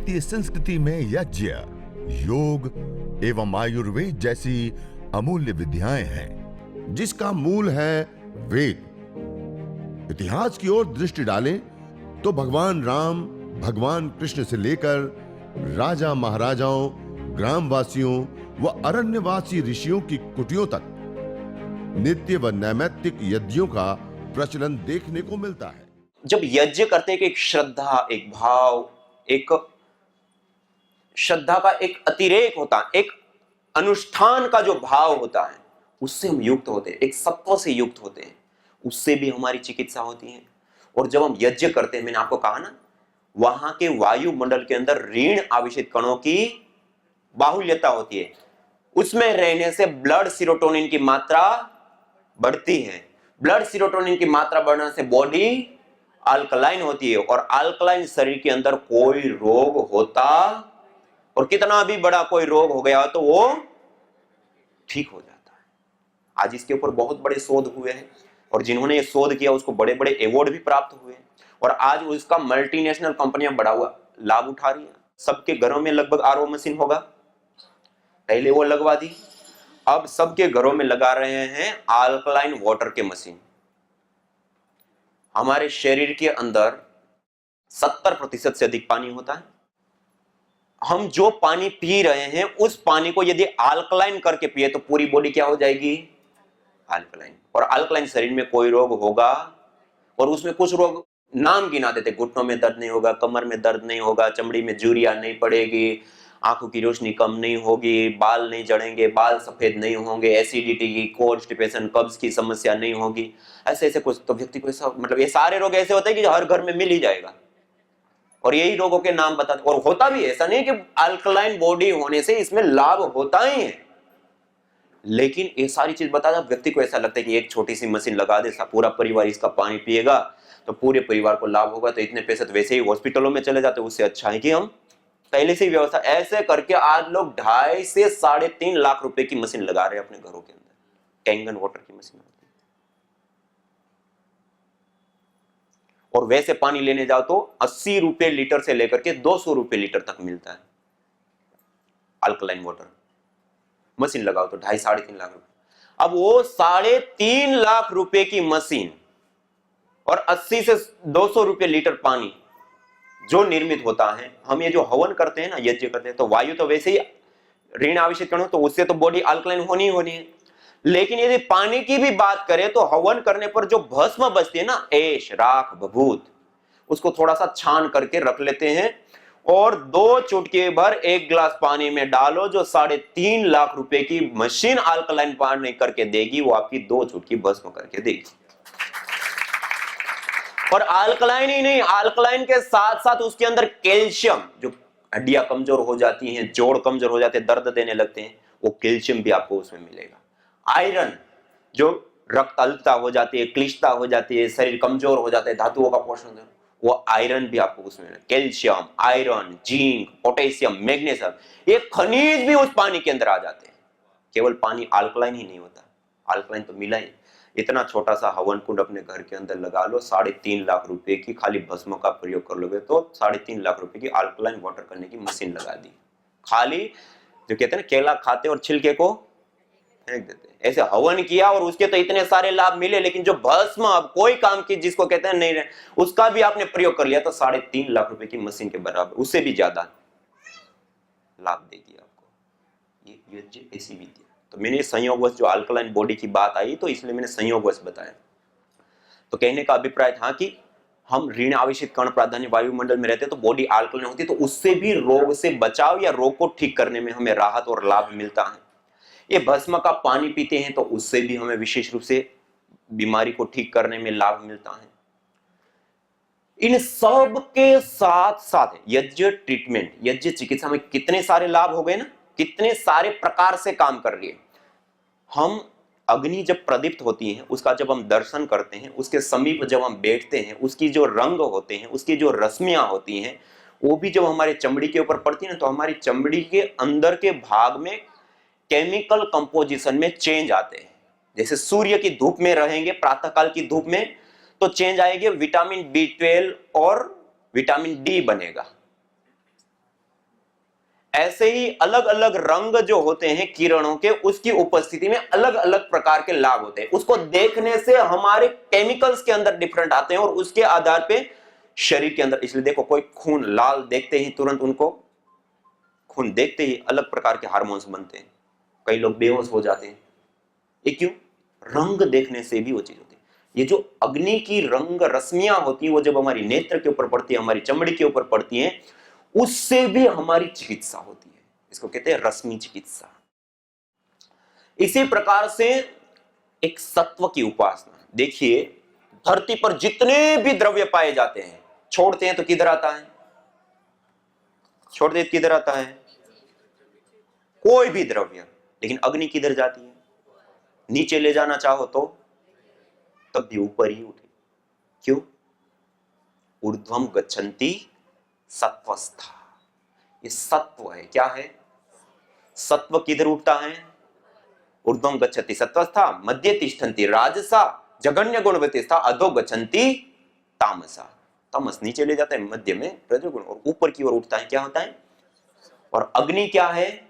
भारतीय संस्कृति में यज्ञ, योग एवं आयुर्वेद जैसी अमूल्य विद्याएं हैं, जिसका मूल है वेद। इतिहास की ओर दृष्टि डालें तो भगवान राम, भगवान कृष्ण से लेकर राजा महाराजाओं, ग्रामवासियों व अरण्यवासी ऋषियों की कुटियों तक नित्य व नैमित्तिक यज्ञों का प्रचलन देखने को मिलता है। जब यज्ञ करते हैं कि एक श्रद्धा, एक भाव, एक श्रद्धा का एक अतिरेक होता है, एक अनुष्ठान का जो भाव होता है, उससे हम युक्त होते हैं, एक सत्व से युक्त होते हैं, उससे भी हमारी चिकित्सा होती है। और जब हम यज्ञ करते हैं, मैंने आपको कहा ना, वहां के वायुमंडल के अंदर ऋण आवेशित कणों की बाहुल्यता होती है, उसमें रहने से ब्लड सीरोटोनिन की मात्रा बढ़ती है। ब्लड सीरोटोनिन की मात्रा बढ़ने से बॉडी अल्कलाइन होती है, और अल्कलाइन शरीर के अंदर कोई रोग होता, और कितना भी बड़ा कोई रोग हो गया तो वो ठीक हो जाता है। आज इसके ऊपर बहुत बड़े शोध हुए हैं, और जिन्होंने ये शोध किया उसको बड़े बड़े अवार्ड भी प्राप्त हुए हैं, और आज उसका मल्टीनेशनल कंपनियां बड़ा हुआ लाभ उठा रही हैं। सबके घरों में लगभग आरओ मशीन होगा, पहले वो लगवा दी, अब सबके घरों में लगा रहे हैं अल्कलाइन वाटर के मशीन। हमारे शरीर के अंदर 70% से अधिक पानी होता है। हम जो पानी पी रहे हैं उस पानी को यदि अल्कलाइन करके पिए तो पूरी बॉडी क्या हो जाएगी? अल्कलाइन। और अल्कलाइन शरीर में कोई रोग होगा, और उसमें कुछ रोग नाम गिना देते, घुटनों में दर्द नहीं होगा, कमर में दर्द नहीं होगा, चमड़ी में झुर्रियां नहीं पड़ेगी, आंखों की रोशनी कम नहीं होगी, बाल नहीं झड़ेंगे, बाल सफेद नहीं होंगे, एसिडिटी की, कॉन्स्टिपेशन, कब्ज की समस्या नहीं होगी, ऐसे ऐसे कुछ। तो व्यक्ति को ऐसा, मतलब ये सारे रोग ऐसे होते हैं कि हर घर में मिल ही जाएगा, और यही रोगों के नाम बताते, और होता भी ऐसा नहीं कि अल्कलाइन बॉडी होने से इसमें लाभ होता ही है, लेकिन ये सारी चीज बताता व्यक्ति को ऐसा लगता है कि एक छोटी सी मशीन लगा दे, पूरा परिवार इसका पानी पिएगा तो पूरे परिवार को लाभ होगा, तो इतने पैसे तो वैसे ही हॉस्पिटलों में चले जाते, उससे अच्छा है कि हम पहले से ही व्यवस्था। ऐसे करके आज लोग 2.5 से 3.5 लाख रुपए की मशीन लगा रहे हैं अपने घरों के अंदर, कैंगन वाटर की मशीन होती है। और वैसे पानी लेने जाओ तो 80 रुपए लीटर से लेकर के 200 रुपए लीटर तक मिलता है। अल्कलाइन वाटर मशीन लगाओ तो 2.5-3.5 लाख रुपए। अब वो 3.5 लाख रुपए की मशीन और 80 से 200 रुपए लीटर पानी जो निर्मित होता है, हम ये जो हवन करते हैं ना, यज्ञ करते हैं, तो वायु तो वैसे ही ऋण आवेशित कणों, तो उससे तो बॉडी अल्कलाइन होनी ही होनी है। लेकिन यदि पानी की भी बात करें तो हवन करने पर जो भस्म बचती है ना, ऐश, राख, भभूत, उसको थोड़ा सा छान करके रख लेते हैं, और 2 चुटकी भर 1 गिलास पानी में डालो, जो 3.5 लाख रुपए की मशीन अल्कलाइन पानी करके देगी, वो आपकी 2 चुटकी भस्म करके देगी। और अल्कलाइन ही नहीं, अल्कलाइन के साथ साथ उसके अंदर कैल्शियम, जो हड्डियां कमजोर हो जाती हैं, जोड़ कमजोर हो जाते हैं, दर्द देने लगते हैं, वो कैल्शियम भी आपको उसमें मिलेगा। आयरन, जो रक्त अल्पता हो जाती है, क्लिष्टता हो जाती है, शरीर कमजोर हो जाता है, धातुओं का पोषण, वो आयरन भी आपको उसमें मिलेगा। Calcium, iron, zinc, potassium, magnesium, ये खनिज भी उस पानी के अंदर आ जाते हैं। केवल पानी अल्कलाइन ही नहीं होता, अल्कलाइन तो मिला ही। इतना छोटा सा हवन कुंड अपने घर के अंदर लगा लो, 3.5 लाख रुपए की खाली भस्म का प्रयोग कर लोगे तो 3.5 लाख रुपए की अल्कलाइन वाटर करने की मशीन लगा दी। खाली जो कहते हैं ना, केला खाते और छिलके को फेंक देते हैं, ऐसे हवन किया और उसके तो इतने सारे लाभ मिले, लेकिन जो भस्म अब कोई काम की, जिसको कहते हैं नहीं, उसका भी आपने प्रयोग कर लिया तो 3.5 लाख रुपए की मशीन के बराबर, उससे भी ज्यादा लाभ देगी आपको ये ऐसी विद्या। तो मैंने संयोगवश जो अल्कलाइन बॉडी की बात आई, तो इसलिए मैंने संयोगवश बताया। तो कहने का अभिप्राय था कि हम ऋण आवेशित कण प्राधान्य वायुमंडल में रहते तो बॉडी अल्कलाइन होती, तो उससे भी रोग से बचाव या रोग को ठीक करने में हमें राहत और लाभ मिलता है। ये भस्म का पानी पीते हैं तो उससे भी हमें विशेष रूप से बीमारी को ठीक करने में लाभ मिलता है। इन सब के साथ साथ यज्ञ ट्रीटमेंट, यज्ञ चिकित्सा में कितने सारे लाभ हो गए ना, कितने सारे प्रकार से काम कर रही है। हम अग्नि जब प्रदीप्त होती है, उसका जब हम दर्शन करते हैं, उसके समीप जब हम बैठते हैं, उसकी जो रंग होते हैं, उसकी जो रश्मियां होती हैं, वो भी जब हमारे चमड़ी के ऊपर पड़ती है ना, तो हमारी चमड़ी के अंदर के भाग में केमिकल कंपोजिशन में चेंज आते हैं। जैसे सूर्य की धूप में रहेंगे, प्रातःकाल की धूप में, तो चेंज आएंगे, विटामिन B12 और विटामिन डी बनेगा। ऐसे ही अलग अलग रंग जो होते हैं किरणों के, उसकी उपस्थिति में अलग अलग प्रकार के लाभ होते हैं। उसको देखने से हमारे केमिकल्स के अंदर डिफरेंट आते हैं और उसके आधार पे शरीर के अंदर, इसलिए देखो कोई खून लाल देखते ही तुरंत उनको, खून देखते ही अलग प्रकार के हार्मोन्स बनते हैं, कई लोग बेहोश हो जाते हैं। ये क्यों? रंग देखने से भी वो चीज होती है। ये जो अग्नि की रंग रश्मियां होती है, वो जब हमारी नेत्र के ऊपर पड़ती है, हमारी चमड़ी के ऊपर पड़ती है, उससे भी हमारी चिकित्सा होती है। इसको कहते हैं रश्मि चिकित्सा। इसी प्रकार से एक सत्व की उपासना। देखिए, धरती पर जितने भी द्रव्य पाए जाते हैं, छोड़ते हैं तो किधर आता है? छोड़ते किधर आता है? कोई भी द्रव्य। लेकिन अग्नि किधर जाती है? नीचे ले जाना चाहो तो तब भी ऊपर ही उठे। क्यों? ऊर्ध्वम गच्छन्ति सत्वस्था। ये सत्व है। क्या है? सत्व किधर उठता है? ऊर्ध्वम गच्छति सत्वस्था, मध्य तिष्ठन्ति राजसा, जघन्य गुणवतिस्था, अधो गच्छन्ति तामसा। तमस नीचे ले जाता है, मध्य में रजोगुण, और ऊपर की ओर उठता है। क्या होता है? और अग्नि क्या है?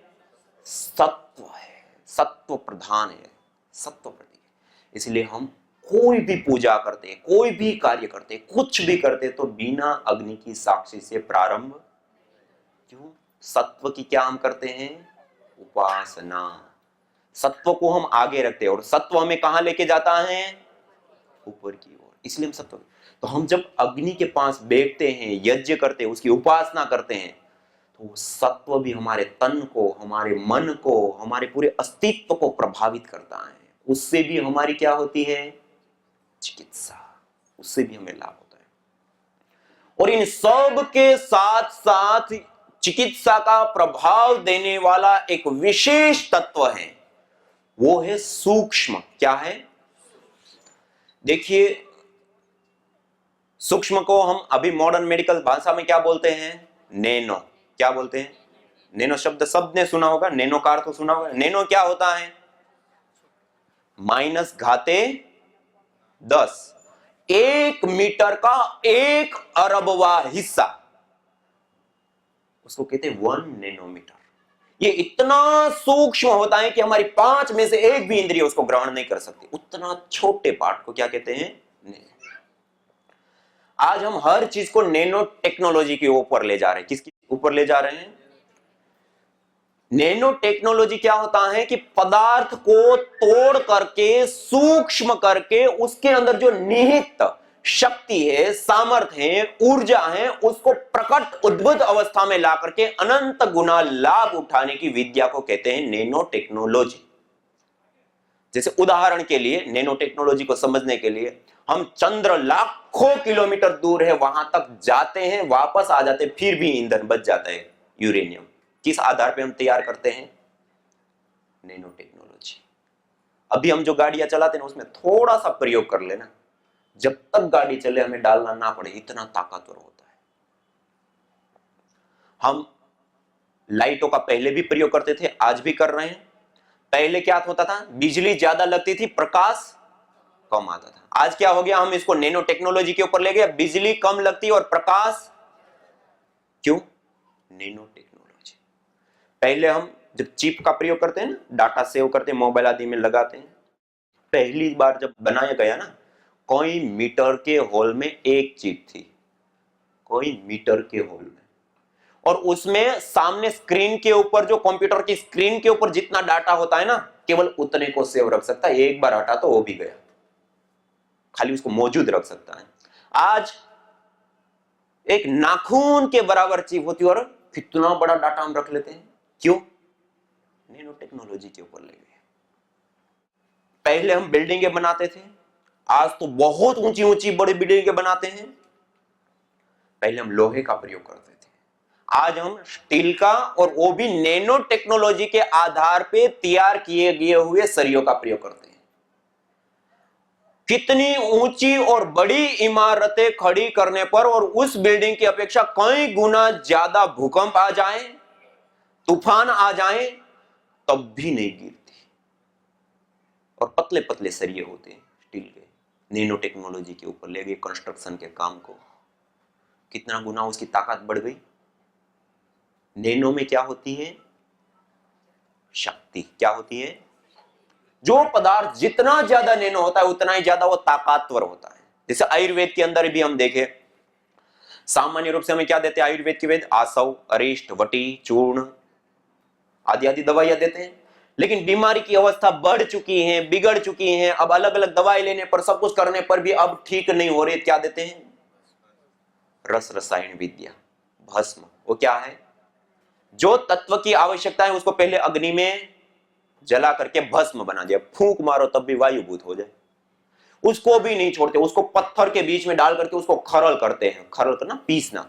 सत्व है, सत्व प्रधान है, सत्व प्रतीक है। इसलिए हम कोई भी पूजा करते हैं, कोई भी कार्य करते हैं, कुछ भी करते हैं, तो बिना अग्नि की साक्षी से प्रारंभ। क्यों? सत्व की क्या हम करते हैं? उपासना। सत्व को हम आगे रखते हैं और सत्व हमें कहां लेके जाता है? ऊपर की ओर। इसलिए हम सत्व, तो हम जब अग्नि के पास बैठते हैं, यज्ञ करते हैं, उसकी उपासना करते हैं, तो सत्व भी हमारे तन को, हमारे मन को, हमारे पूरे अस्तित्व को प्रभावित करता है। उससे भी हमारी क्या होती है? चिकित्सा। उससे भी हमें लाभ होता है। और इन सब के साथ साथ चिकित्सा का प्रभाव देने वाला एक विशेष तत्व है, वो है सूक्ष्म। क्या है? देखिए, सूक्ष्म को हम अभी मॉडर्न मेडिकल भाषा में क्या बोलते हैं? नैनो। क्या बोलते हैं? नैनो शब्द सबने सुना होगा, नैनो का अर्थ तो सुना होगा। नैनो क्या होता है? -10, 1 मीटर का 1 अरबवा हिस्सा, उसको कहते हैं 1 नैनोमीटर। ये इतना सूक्ष्म होता है कि हमारी 5 में से 1 भी इंद्रिय उसको ग्रहण नहीं कर सकती। उतना छोटे पार्ट को क्या कहते हैं? नैनो। आज हम हर चीज को नैनो टेक्नोलॉजी के ऊपर ले जा रहे हैं। किसके ऊपर ले जा रहे हैं? नैनो टेक्नोलॉजी क्या होता है कि पदार्थ को तोड़ करके, सूक्ष्म करके, उसके अंदर जो निहित शक्ति है, सामर्थ्य है, ऊर्जा है, उसको प्रकट उद्भुत अवस्था में ला करके अनंत गुना लाभ उठाने की विद्या को कहते हैं नैनो टेक्नोलॉजी। जैसे उदाहरण के लिए, नैनो टेक्नोलॉजी को समझने के लिए, हम चंद्र लाखों किलोमीटर दूर है, वहां तक जाते हैं, वापस आ जाते हैं, फिर भी ईंधन बच जाता है, यूरेनियम। किस आधार पे हम तैयार करते हैं? Nano technology. अभी हम जो गाड़ियां चलाते हैं उसमें थोड़ा सा प्रयोग कर लेना, जब तक गाड़ी चले हमें डालना ना पड़े, इतना ताकतवर होता है। हम लाइटों का पहले भी प्रयोग करते थे, आज भी कर रहे हैं। पहले क्या होता था? बिजली ज्यादा लगती थी, प्रकाश कम आता था। आज क्या हो गया? हम इसको नैनो टेक्नोलॉजी के ऊपर ले गए, बिजली कम लगती है और प्रकाश। क्यों? Nano technology. पहले हम जब चिप का प्रयोग करते हैं ना, डाटा सेव करते हैं, मोबाइल आदि में लगाते हैं, पहली बार जब बनाया गया ना, कोई मीटर के होल में एक चिप थी, कोई मीटर के होल में, और उसमें सामने स्क्रीन के ऊपर, जो कंप्यूटर की स्क्रीन के ऊपर जितना डाटा होता है ना, केवल उतने को सेव रख सकता है। एक बार हटा तो वो भी गया, खाली उसको मौजूद रख सकता है। आज एक नाखून के बराबर चिप होती है और कितना बड़ा डाटा हम रख लेते हैं। क्यों? नैनो टेक्नोलॉजी के ऊपर ले गए। पहले हम बिल्डिंगें बनाते थे, आज तो बहुत ऊंची ऊंची बड़ी बिल्डिंगें बनाते हैं। पहले हम लोहे का प्रयोग करते थे, आज हम स्टील का, और वो भी नैनो टेक्नोलॉजी के आधार पे तैयार किए गए हुए सरियों का प्रयोग करते हैं। कितनी ऊंची और बड़ी इमारतें खड़ी करने पर और उस बिल्डिंग की अपेक्षा कई गुना ज्यादा भूकंप आ जाए, तूफान आ जाए, तब भी नहीं गिरती। और पतले पतले सरिये होते हैं स्टील के, नैनो टेक्नोलॉजी के ऊपर ले गए कंस्ट्रक्शन के काम को, कितना गुना उसकी ताकत बढ़ गई। नैनो में क्या होती है? शक्ति। क्या होती है? जो पदार्थ जितना ज्यादा नैनो होता है उतना ही ज्यादा वो ताकतवर होता है। जैसे आयुर्वेद के अंदर भी हम देखें, सामान्य रूप से हमें क्या देते हैं आयुर्वेद के वेद? आसव, अरिष्ट, वटी, चूर्ण आदि आदि दवाइयां देते हैं। लेकिन बीमारी की अवस्था बढ़ चुकी है, बिगड़ चुकी है, अब अलग अलग दवाई लेने पर, सब कुछ करने पर भी अब ठीक नहीं हो रही, क्या देते हैं? रस रसायन विद्या, भस्म। वो क्या है? जो तत्व की आवश्यकता है उसको पहले अग्नि में जला करके भस्म बना दिया, फूंक मारो तब भी वायुभूत हो जाए। उसको भी नहीं छोड़ते, उसको पत्थर के बीच में डाल करके उसको खरल करते हैं। खरल करना, पीसना।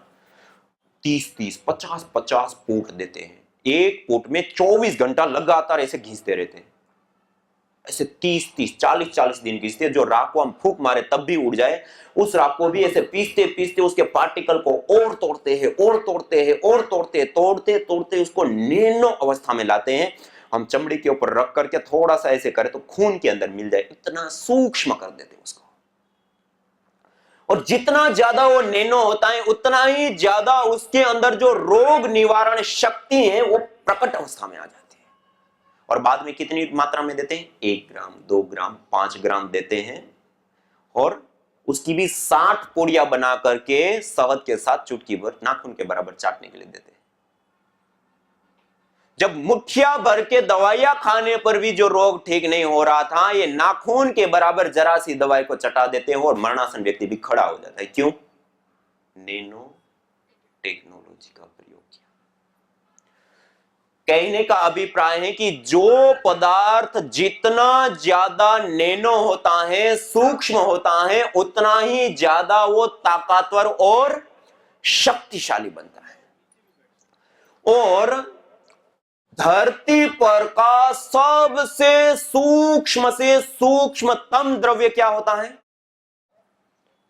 30-30, 50-50 फूट देते हैं। एक फूट में 24 घंटा लगातार ऐसे घिसते रहते हैं। ऐसे 30-30, 40-40 दिन घिसते, जो राख को हम फूंक मारे तब भी उड़ जाए, उस राख को भी ऐसे पीसते पीसते उसके पार्टिकल को और तोड़ते हैं, और तोड़ते हैं, और तोड़ते तोड़ते उसको नैनो अवस्था में लाते हैं। हम चमड़ी के ऊपर रख करके थोड़ा सा ऐसे करें तो खून के अंदर मिल जाए, इतना सूक्ष्म कर देते हैं उसको। और जितना ज्यादा वो नैनो होता है उतना ही ज्यादा उसके अंदर जो रोग निवारण शक्ति है वो प्रकट अवस्था में आ जाती है। और बाद में कितनी मात्रा में देते हैं? 1 ग्राम, 2 ग्राम, 5 ग्राम देते हैं। और उसकी भी 60 पोड़ियां बना करके शहद के साथ चुटकी भर नाखून के बराबर चाटने के लिए देते हैं। जब मुठ्ठिया भर के दवाइयां खाने पर भी जो रोग ठीक नहीं हो रहा था, ये नाखून के बराबर जरा सी दवाई को चटा देते हैं और मरणासन व्यक्ति भी खड़ा हो जाता है। क्यों? नैनो टेक्नोलॉजी का प्रयोग किया। कहने का अभिप्राय है कि जो पदार्थ जितना ज्यादा नैनो होता है, सूक्ष्म होता है, उतना ही ज्यादा वो ताकतवर और शक्तिशाली बनता है। और धरती पर का सबसे सूक्ष्म से सूक्ष्मतम द्रव्य क्या होता है?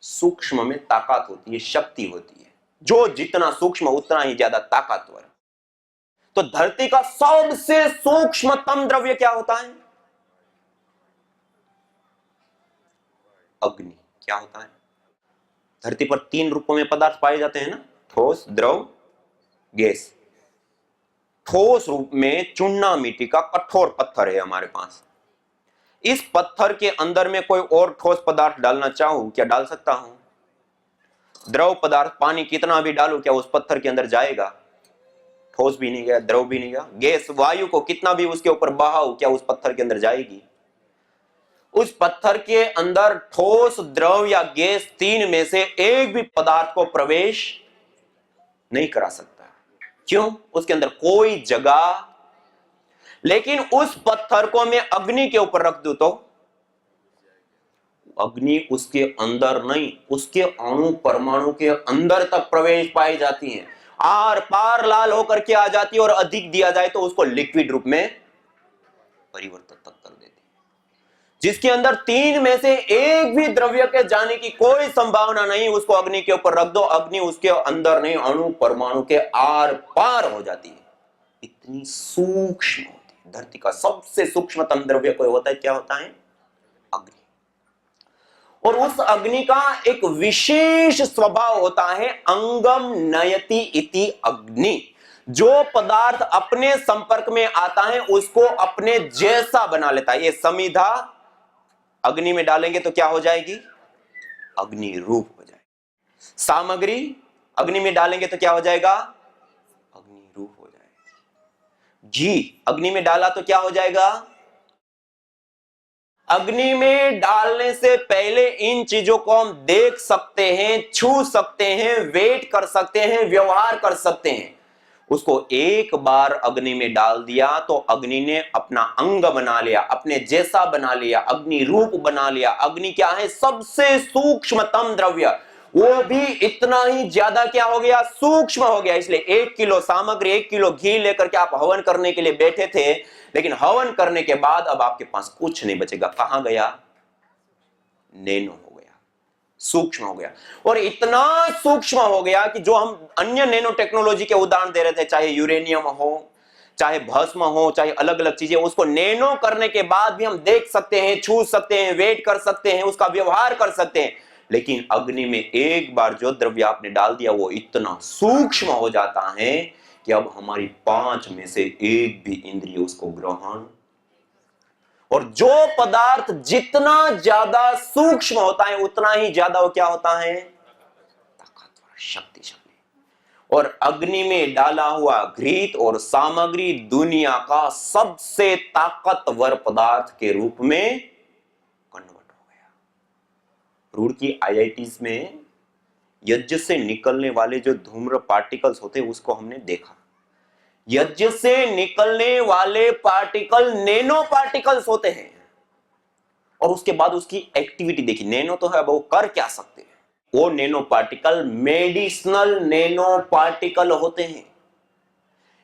सूक्ष्म में ताकत होती है, शक्ति होती है। जो जितना सूक्ष्म उतना ही ज्यादा ताकतवर। तो धरती का सबसे सूक्ष्मतम द्रव्य क्या होता है? अग्नि। क्या होता है? धरती पर 3 रूपों में पदार्थ पाए जाते हैं ना, ठोस, द्रव, गैस। ठोस रूप में चूना मिट्टी का कठोर पत्थर है हमारे पास। इस पत्थर के अंदर में कोई और ठोस पदार्थ डालना चाहूं, क्या डाल सकता हूं? द्रव पदार्थ पानी कितना भी डालूं, क्या उस पत्थर के अंदर जाएगा? ठोस भी नहीं गया, द्रव भी नहीं गया। गैस, वायु को कितना भी उसके ऊपर बहाओ, क्या उस पत्थर के अंदर जाएगी? उस पत्थर के अंदर ठोस, द्रव या गैस 3 में से एक भी पदार्थ को प्रवेश नहीं करा सकता। क्यों? उसके अंदर कोई जगह। लेकिन उस पत्थर को मैं अग्नि के ऊपर रख दूं तो अग्नि उसके अंदर नहीं, उसके अणु परमाणु के अंदर तक प्रवेश पाई जाती है, आर पार लाल होकर के आ जाती है, और अधिक दिया जाए तो उसको लिक्विड रूप में परिवर्तित तक कर देती है। जिसके अंदर 3 में से एक भी द्रव्य के जाने की कोई संभावना नहीं, उसको अग्नि के ऊपर रख दो, अग्नि उसके अंदर नहीं, अणु परमाणु के आर पार हो जाती है। इतनी सूक्ष्म होती है। धरती का सबसे सूक्ष्मतम द्रव्य कोई होता है, क्या होता है? अग्नि। और उस अग्नि का एक विशेष स्वभाव होता है, अंगम नयति इति अग्नि। जो पदार्थ अपने संपर्क में आता है उसको अपने जैसा बना लेता है। ये समिधा अग्नि में डालेंगे तो क्या हो जाएगी? अग्नि रूप हो जाएगी। सामग्री अग्नि में डालेंगे तो क्या हो जाएगा? अग्नि रूप हो जाएगा। घी अग्नि में डाला तो क्या हो जाएगा? अग्नि में डालने से पहले इन चीजों को हम देख सकते हैं, छू सकते हैं, वेट कर सकते हैं, व्यवहार कर सकते हैं। उसको एक बार अग्नि में डाल दिया तो अग्नि ने अपना अंग बना लिया, अपने जैसा बना लिया, अग्नि रूप बना लिया। अग्नि क्या है? सबसे सूक्ष्मतम द्रव्य। वो भी इतना ही ज्यादा क्या हो गया? सूक्ष्म हो गया। इसलिए 1 किलो सामग्री, 1 किलो घी लेकर के आप हवन करने के लिए बैठे थे, लेकिन हवन करने के बाद अब आपके पास कुछ नहीं बचेगा। कहां गया? नैनो हो गया, सूक्ष्म हो गया। और इतना सूक्ष्म हो गया कि जो हम अन्य नैनो टेक्नोलॉजी के उदाहरण दे रहे थे, चाहे यूरेनियम हो, चाहे भस्म हो, चाहे अलग अलग चीजें, उसको नैनो करने के बाद भी हम देख सकते हैं, छू सकते हैं, वेट कर सकते हैं, उसका व्यवहार कर सकते हैं। लेकिन अग्नि में एक बार जो द्रव्य आपने डाल दिया वो इतना सूक्ष्म हो जाता है कि अब हमारी 5 में से एक भी इंद्रिय उसको ग्रहण, और जो पदार्थ जितना ज्यादा सूक्ष्म होता है उतना ही ज्यादा वो क्या होता है, ताकतवर, शक्तिशाली। और अग्नि में डाला हुआ घृत और सामग्री दुनिया का सबसे ताकतवर पदार्थ के रूप में कन्वर्ट हो गया। रुड़की आईआईटीज में यज्ञ से निकलने वाले जो धूम्र पार्टिकल्स होते हैं उसको हमने देखा। यज्ञ से निकलने वाले पार्टिकल नैनो पार्टिकल्स होते हैं, और उसके बाद उसकी एक्टिविटी देखी। नैनो तो है, वो कर क्या सकते हैं। वो nano particle medicinal nano particle होते हैं।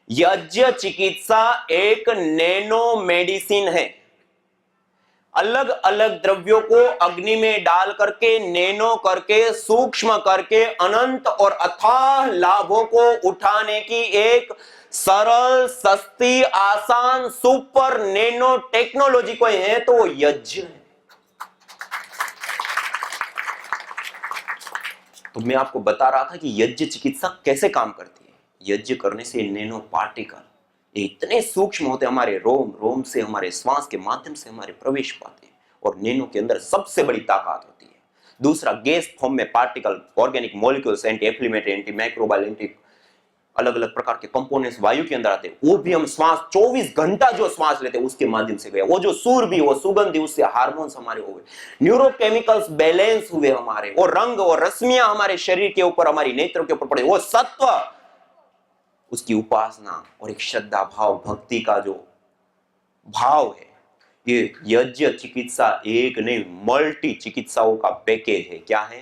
यज्ञ चिकित्सा एक नैनो मेडिसिन है। अलग अलग द्रव्यों को अग्नि में डाल करके, नैनो करके, सूक्ष्म करके अनंत और अथाह लाभों को उठाने की एक सरल, सस्ती, आसान, सुपर नैनो टेक्नोलॉजी कोई है तो वो यज्ञ है। तो मैं आपको बता रहा था कि यज्ञ चिकित्सा कैसे काम करती है। यज्ञ करने से नैनो पार्टिकल इतने सूक्ष्म होते हैं, हमारे रोम रोम से, हमारे श्वास के माध्यम से हमारे प्रवेश पाते हैं, और नैनो के अंदर सबसे बड़ी ताकत होती है। दूसरा, गैस फॉर्म में particle, organic molecules, anti inflammatory, anti microbial, anti अलग अलग प्रकार के कंपोनेंट्स वायु के अंदर आते हैं। वो भी हम श्वास 24 घंटा जो श्वास लेते हैं उसके माध्यम से गया। वो जो सूर भी, वो सुगंधि, उससे हार्मोन्स हमारे हुए, न्यूरोकेमिकल्स बैलेंस हुए हमारे, वो रंग और रश्मियां हमारे शरीर के ऊपर, हमारी नेत्रों के ऊपर पड़े, वो सत्व, उसकी उपासना और एक श्रद्धा भाव, भक्ति का जो भाव है। ये यज्ञ चिकित्सा एक नहीं, मल्टी चिकित्साओं का पैकेज है। क्या है?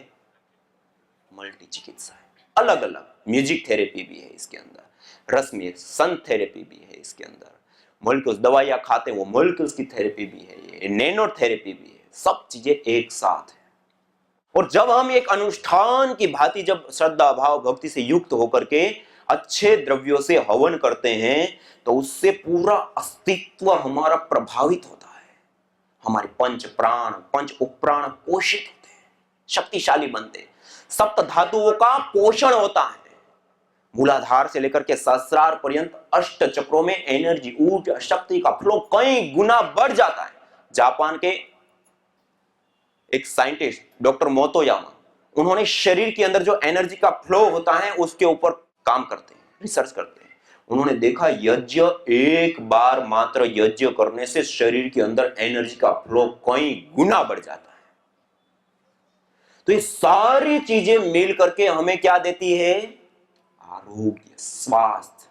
मल्टी चिकित्सा है। अलग अलग म्यूजिक थेरेपी भी है इसके अंदर, रश्मि सन थेरेपी भी है इसके अंदर, मॉलिक्यूल्स दवाइयां खाते हैं वो मॉलिक्यूल्स की थेरेपी भी है, ये नैनो थेरेपी भी है। सब चीजें एक साथ है। और जब हम एक अनुष्ठान की भांति जब श्रद्धा भाव भक्ति से युक्त होकर के अच्छे द्रव्यों से हवन करते हैं तो उससे पूरा अस्तित्व हमारा प्रभावित होता है। हमारे पंच प्राण, पंच उपप्राण पोषित होते हैं, शक्तिशाली बनते हैं। सप्त धातुओं का पोषण होता है। मूलाधार से लेकर के सहस्रार पर्यंत अष्ट चक्रों में एनर्जी, ऊर्जा, शक्ति का फ्लो कई गुना बढ़ जाता है। जापान के एक साइंटिस्ट डॉक्टर मोतोयामा, उन्होंने शरीर के अंदर जो एनर्जी का फ्लो होता है उसके ऊपर काम करते हैं, रिसर्च करते हैं। उन्होंने देखा यज्ञ, एक बार मात्र यज्ञ करने से शरीर के अंदर एनर्जी का फ्लो कई गुना बढ़ जाता है। तो ये सारी चीजें मिल करके हमें क्या देती है? आरोग्य, स्वास्थ्य।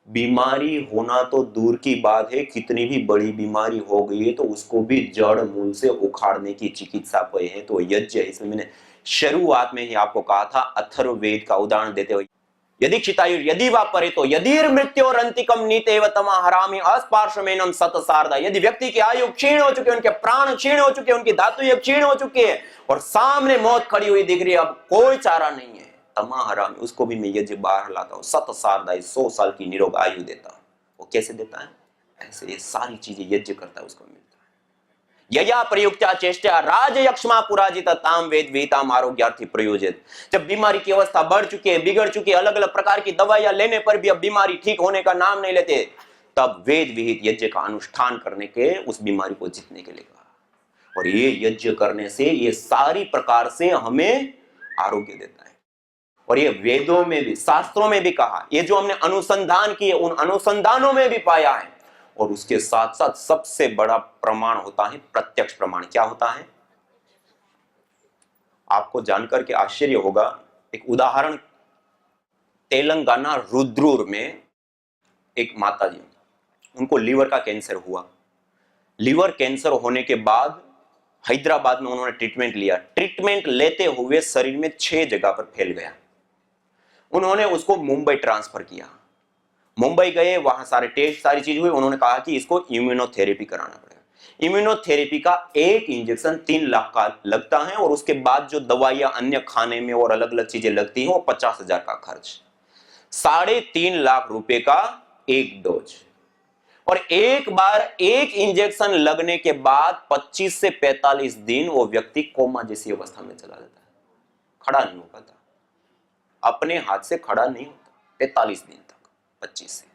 बीमारी होना तो दूर की बात है, कितनी भी बड़ी बीमारी हो गई है तो उसको भी जड़ मूल से उखाड़ने की चिकित्सा पे है तो यज्ञ है। इसमें मैंने शुरुआत में ही आपको कहा था, अथर्ववेद का उदाहरण देते हुए, यदि क्षितायुर यदि वा परेतो यदिर मृत्योर अंतिकम नीतेव तमा हरामि अस्पार्श्वमेनम सतसारदा। यदि व्यक्ति की आयु क्षीण हो चुकी है, उनके प्राण क्षीण हो चुके हैं, उनकी धातु क्षीण हो चुकी है और सामने मौत खड़ी हुई दिख रही है, अब कोई चारा नहीं है, तमा हरामि, उसको भी मैं यज्ञ बाहर लाता हूं, सतसारदा, 100 साल की निरोग आयु देता हूं। वो कैसे देता है? ऐसे ये सारी चीजें यज्ञ करता है उसको मिलता है। यया प्रयुक्ता चेष्टा राजयक्ष्मा पुराजित ताम वेद वेताम आरोग्यार्थी प्रयोजित। जब बीमारी की अवस्था बढ़ चुकी है, बिगड़ चुकी है, अलग अलग प्रकार की दवाइयां लेने पर भी अब बीमारी ठीक होने का नाम नहीं लेते, तब वेद विहित यज्ञ का अनुष्ठान करने के उस बीमारी को जीतने के लिए कहा। और ये यज्ञ करने से ये सारी प्रकार से हमें आरोग्य देता है। और ये वेदों में भी, शास्त्रों में भी कहा, ये जो हमने अनुसंधान किए उन अनुसंधानों में भी पाया है। और उसके साथ साथ सबसे बड़ा प्रमाण होता है प्रत्यक्ष प्रमाण। क्या होता है? आपको जानकर के आश्चर्य होगा, एक उदाहरण, तेलंगाना रुद्रुर में एक माता जी, उनको लीवर का कैंसर हुआ। लीवर कैंसर होने के बाद हैदराबाद में उन्होंने ट्रीटमेंट लिया। ट्रीटमेंट लेते हुए शरीर में 6 जगह पर फैल गया। उन्होंने उसको मुंबई ट्रांसफर किया। मुंबई गए, वहां सारे टेस्ट, सारी चीज हुई। उन्होंने कहा कि इसको इम्यूनोथेरेपी कराना पड़ेगा। इम्यूनोथेरेपी का एक इंजेक्शन 3 लाख का लगता है और उसके बाद जो दवाइयां अन्य खाने में और अलग अलग चीजें लगती हैं वो 50,000 का खर्च। 3.5 लाख रुपए का एक डोज। और एक बार एक इंजेक्शन लगने के बाद 25 से 45 दिन वो व्यक्ति कोमा जैसी अवस्था में चला जाता है, खड़ा नहीं हो पाता, अपने हाथ से खड़ा नहीं होता 45 दिन तक। 25 से।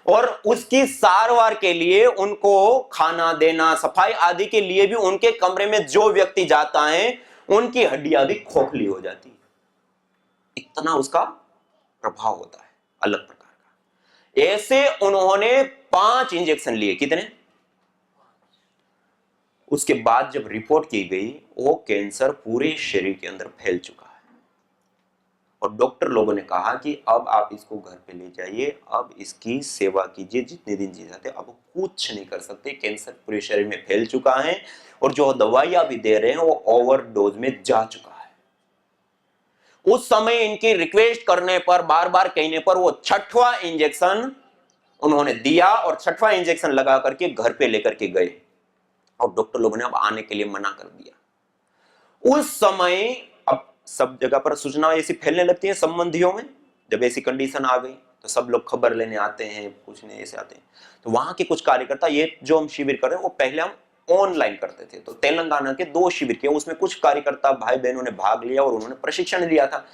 और उसकी सारवार के लिए उनको खाना देना, सफाई आदि के लिए भी उनके कमरे में जो व्यक्ति जाता है उनकी हड्डियां भी खोखली हो जाती है। इतना उसका प्रभाव होता है अलग प्रकार का। ऐसे उन्होंने 5 इंजेक्शन लिए। कितने? उसके बाद जब रिपोर्ट की गई, वो कैंसर पूरे शरीर के अंदर फैल चुका है और डॉक्टर लोगों ने कहा कि अब आप इसको घर पे ले जाइए, अब इसकी सेवा कीजिए, जितने दिन जी जाते, अब कुछ नहीं कर सकते, कैंसर पूरे शरीर में फैल चुका है और जो दवाइयां भी दे रहे हैं वो ओवरडोज में जा चुका है। उस समय इनकी रिक्वेस्ट करने पर, बार बार कहने पर, वो 6वां इंजेक्शन उन्होंने दिया और 6वां इंजेक्शन लगा करके घर पे लेकर के गए और डॉक्टर लोगों ने अब आने के लिए मना कर दिया। उस समय अब सब जगह पर सूचना ऐसी फैलने लगती है संबंधियों में, जब ऐसी कंडीशन आ गई तो सब लोग खबर लेने आते हैं, पूछने ऐसे आते हैं। तो वहां के कुछ कार्यकर्ता, ये जो हम शिविर कर रहे हैं वो पहले हम ऑनलाइन करते थे, तो तेलंगाना के 2 शिविर किए, उसमें कुछ कार्यकर्ता भाई बहनों ने भाग लिया और उन्होंने प्रशिक्षण लिया था।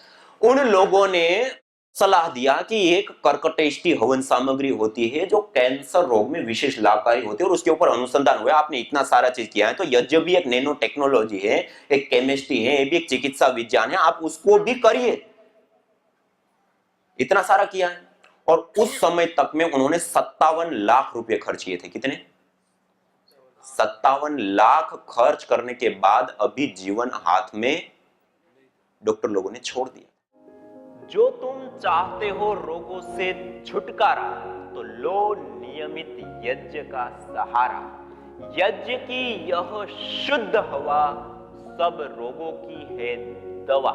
उन लोगों ने सलाह दिया कि एक कर्कटेष्टि हवन सामग्री होती है जो कैंसर रोग में विशेष लाभकारी होती है और उसके ऊपर अनुसंधान हुआ। आपने इतना सारा चीज किया है तो यज्ञ भी एक नैनो टेक्नोलॉजी है, एक केमिस्ट्री है, ये भी एक चिकित्सा विज्ञान है, आप उसको भी करिए। इतना सारा किया है और उस समय तक में उन्होंने 57 लाख रुपए खर्च किए थे। कितने? 57 लाख खर्च करने के बाद अभी जीवन हाथ में डॉक्टर लोगों ने छोड़ दिया। जो तुम चाहते हो रोगों से छुटकारा, तो लो नियमित यज्ञ का सहारा। यज्ञ की यह शुद्ध हवा सब रोगों की है दवा।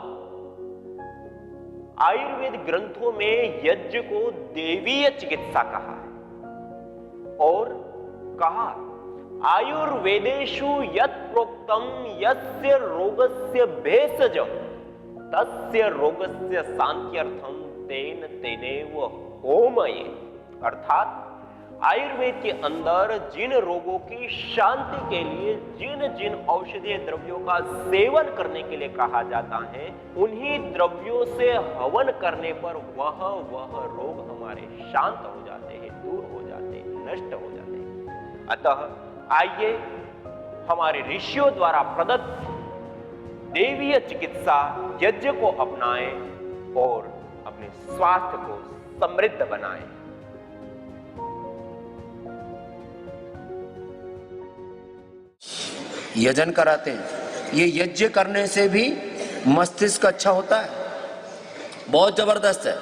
आयुर्वेद ग्रंथों में यज्ञ को देवीय चिकित्सा कहा है और कहा आयुर्वेदेषु यत् प्रोक्तम यस्य रोगस्य भेषजम् तस्य रोगस्य शांत्यर्थम तेन तेनेव होमये। अर्थात आयुर्वेद के अंदर जिन रोगों की शांति के लिए जिन जिन औषधीय द्रव्यों का सेवन करने के लिए कहा जाता है, उन्हीं द्रव्यों से हवन करने पर वह रोग हमारे शांत हो जाते हैं, दूर हो जाते हैं, नष्ट हो जाते हैं। अतः आइए हमारे ऋषियों द्वारा प्रदत्त देवीय चिकित्सा यज्ञ को अपनाएं और अपने स्वास्थ्य को समृद्ध बनाएं। यजन कराते हैं, ये यज्ञ करने से भी मस्तिष्क अच्छा होता है, बहुत जबरदस्त है।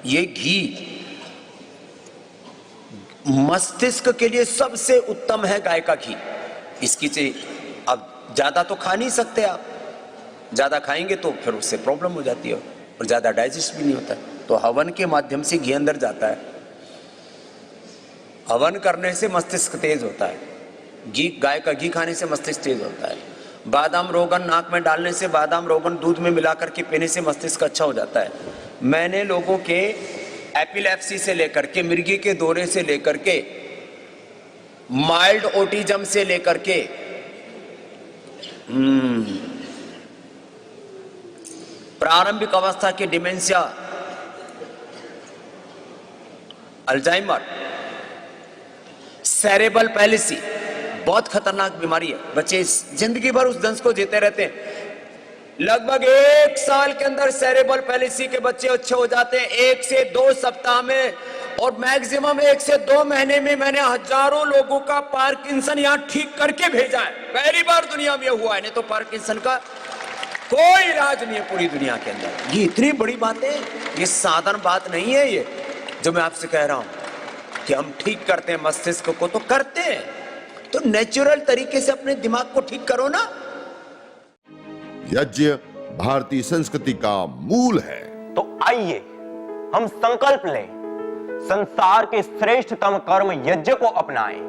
ये घी मस्तिष्क के लिए सबसे उत्तम है, गाय का घी। इसकी से अब ज्यादा तो खा नहीं सकते आप, ज्यादा खाएंगे तो फिर उससे प्रॉब्लम हो जाती है और ज्यादा डाइजेस्ट भी नहीं होता है। तो हवन के माध्यम से घी अंदर जाता है, हवन करने से मस्तिष्क तेज होता है, घी, गाय का घी खाने से मस्तिष्क तेज होता है। बादाम रोगन नाक में डालने से, बादाम रोगन दूध में मिला करके पीने से मस्तिष्क अच्छा हो जाता है। मैंने लोगों के एपिलेप्सी से लेकर के, मिर्गी के दौरे से लेकर के, माइल्ड ऑटिज्म से लेकर के प्रारंभिक अवस्था के डिमेंशिया, अल्जाइमर, सेरेब्रल पैलिसी, बहुत खतरनाक बीमारी है। बच्चे जिंदगी भर उस दंश को जीते रहते हैं। लगभग 1 साल के अंदर सेरेब्रल पैलिसी के बच्चे अच्छे हो जाते हैं, 1 से 2 सप्ताह में, और मैक्सिमम 1 से 2 महीने में मैंने हजारों लोगों का पार्किंसन यहां ठीक करके भेजा है। पहली बार दुनिया में हुआ है, नहीं तो पार्किंसन का कोई इलाज नहीं है पूरी दुनिया के अंदर। ये इतनी बड़ी बात है, ये साधारण बात नहीं है। ये जो मैं आपसे कह रहा हूं कि हम ठीक करते हैं मस्तिष्क को, तो करते हैं, तो नेचुरल तरीके से अपने दिमाग को ठीक करो ना। यज्ञ भारतीय संस्कृति का मूल है। तो आइए हम संकल्प लें, संसार के श्रेष्ठतम कर्म यज्ञ को अपनाएं,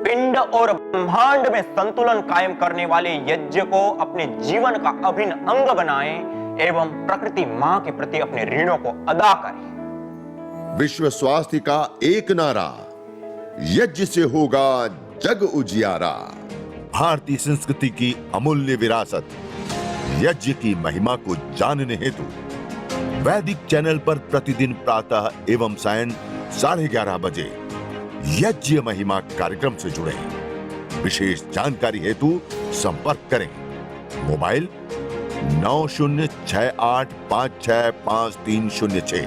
पिंड और ब्रह्मांड में संतुलन कायम करने वाले यज्ञ को अपने जीवन का अभिन्न अंग बनाएं एवं प्रकृति मां के प्रति अपने ऋणों को अदा करें। विश्व स्वास्थ्य का एक नारा, यज्ञ से होगा जग उजियारा। भारतीय संस्कृति की अमूल्य विरासत, यज्ञ की महिमा को जानने हेतु वैदिक चैनल पर प्रतिदिन प्रातः एवं सायं 11:30 बजे यज्ञ महिमा कार्यक्रम से जुड़े। विशेष जानकारी हेतु संपर्क करें। मोबाइल 9068565306।